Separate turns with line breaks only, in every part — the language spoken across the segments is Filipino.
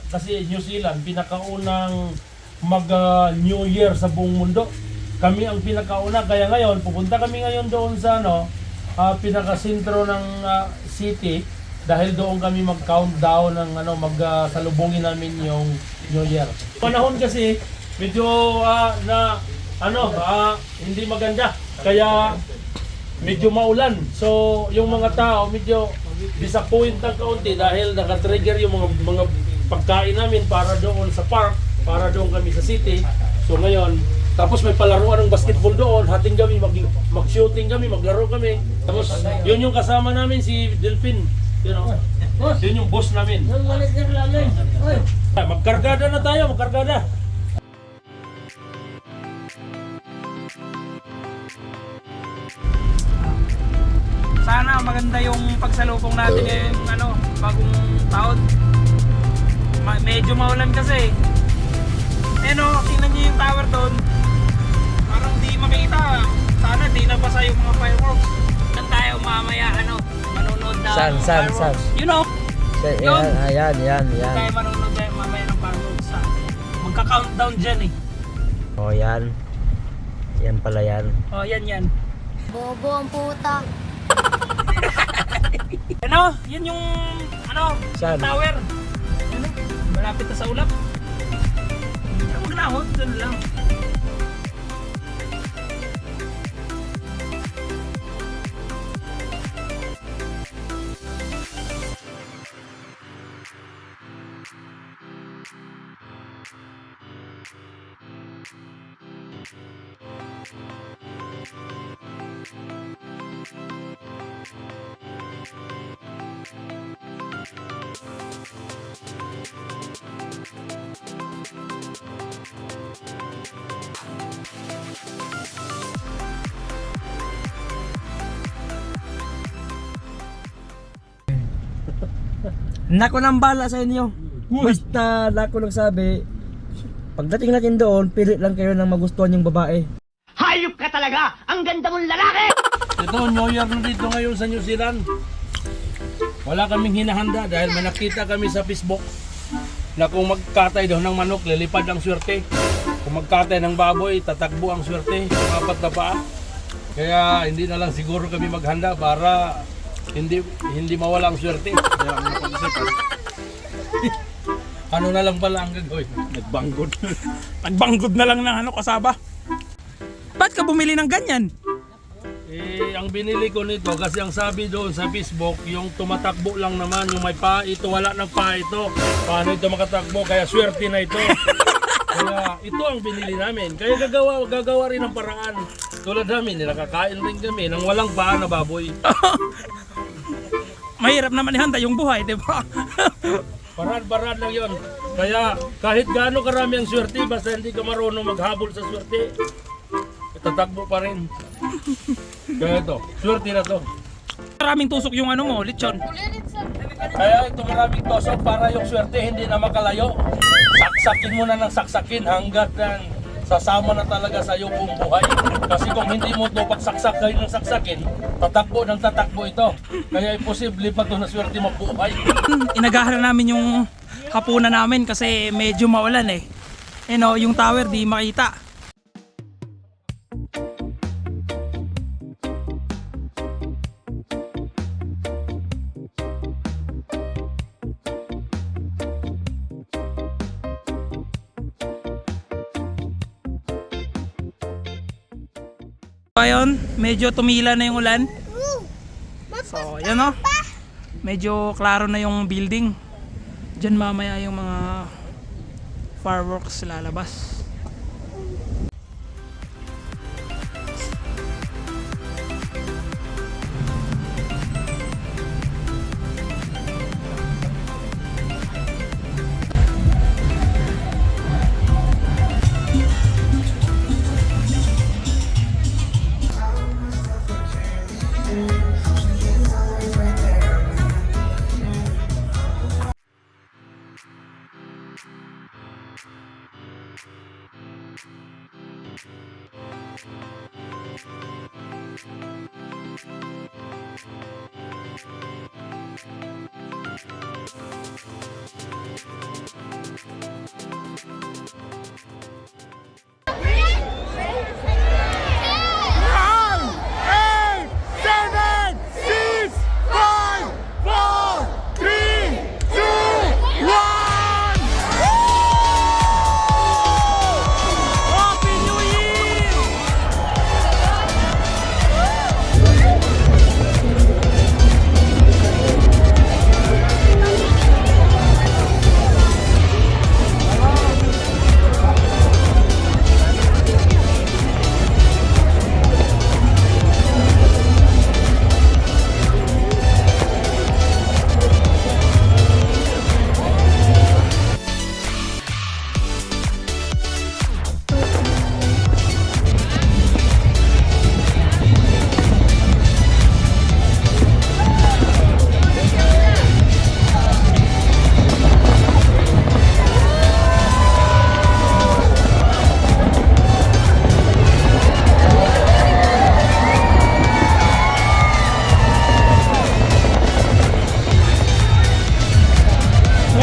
kasi New Zealand, pinakaunang mag-New Year sa buong mundo. Kami ang pinakauna, kaya ngayon, pupunta kami ngayon doon sa pinakasentro ng city dahil doon kami mag-countdown ng salubungin namin yung New Year. Panahon kasi medyo hindi maganda, kaya medyo maulan. So yung mga tao medyo disappoint ng kaunti dahil naka-trigger yung mga pagkain namin para doon sa park, para doon kami sa city. So ngayon, tapos may palaruan ng basketball doon, hating kami, mag-shooting kami, maglaro kami. Tapos yun yung kasama namin, si Delphin. Yun yung boss namin. Magkargada na tayo, magkargada.
Sana maganda yung pagsalubong natin ngayong bagong taon. Medyo maulan kasi. Tingnan niyo yung tower doon. Parang di makita. Sana di nabasa yung mga fireworks. Saan tayo mamaya manonood na fireworks? You know? Yun.
Ayan.
Tayo manonood mamaya ng fireworks. Magka-countdown dyan eh.
Oh, yan. Yan pala yan.
Oh, yan.
Bobo ang puta.
Yun yung
Saan?
tower. Malapit na sa ulap. Huwag na ako, dun lang.
Nako nang bala sa inyo. Basta nako lang sabi, pagdating natin doon, pili lang kayo ng magustuhan yung babae.
Hayop ka talaga! Ang ganda mong lalaki!
Ito, New Year na dito ngayon sa New Zealand. Wala kaming hinahanda dahil may nakita kami sa Facebook na kung magkatay daw ng manok, lilipad ang swerte. Kung magkatay ng baboy, tatakbo ang swerte. Yung apat na paa. Kaya hindi na lang siguro kami maghanda para hindi mawala ang swerte. Kaya ang napag-isipan. Ano na lang pala ang gagawin? Nagbanggod.
Nagbanggod na lang ng kasaba. Ba't ka bumili ng ganyan?
Ang binili ko nito kasi ang sabi doon sa Facebook, yung tumatakbo lang naman, yung may paa ito, wala ng paa ito. Paano ito makatakbo? Kaya swerte na ito. Kaya ito ang binili namin. Kaya gagawa rin ng paraan. Tulad namin, nakakain rin kami ng walang paa na baboy.
Mahirap naman ihanda yung buhay, di ba?
Paraan lang yon. Kaya kahit gaano karami ang swerte, basta hindi ka marunong maghabol sa swerte, tatakbo pa rin. Kaya ito, swerte na to.
Maraming tusok yung lechon.
Kaya ito maraming tusok para yung swerte hindi na makalayo. Saksakin mo na ng saksakin hanggat sasama na talaga sa iyong buong buhay. Kasi kung hindi mo ito pagsaksak kayo ng saksakin, tatakbo ito. Kaya imposible pa ito na swerte mabuhay.
Inagahan na namin yung hapunan namin kasi medyo maulan eh. Yung tower di makita. Ayun, medyo tumila na yung ulan. So, yan medyo klaro na yung building. Diyan mamaya yung mga fireworks lalabas.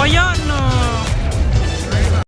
yun.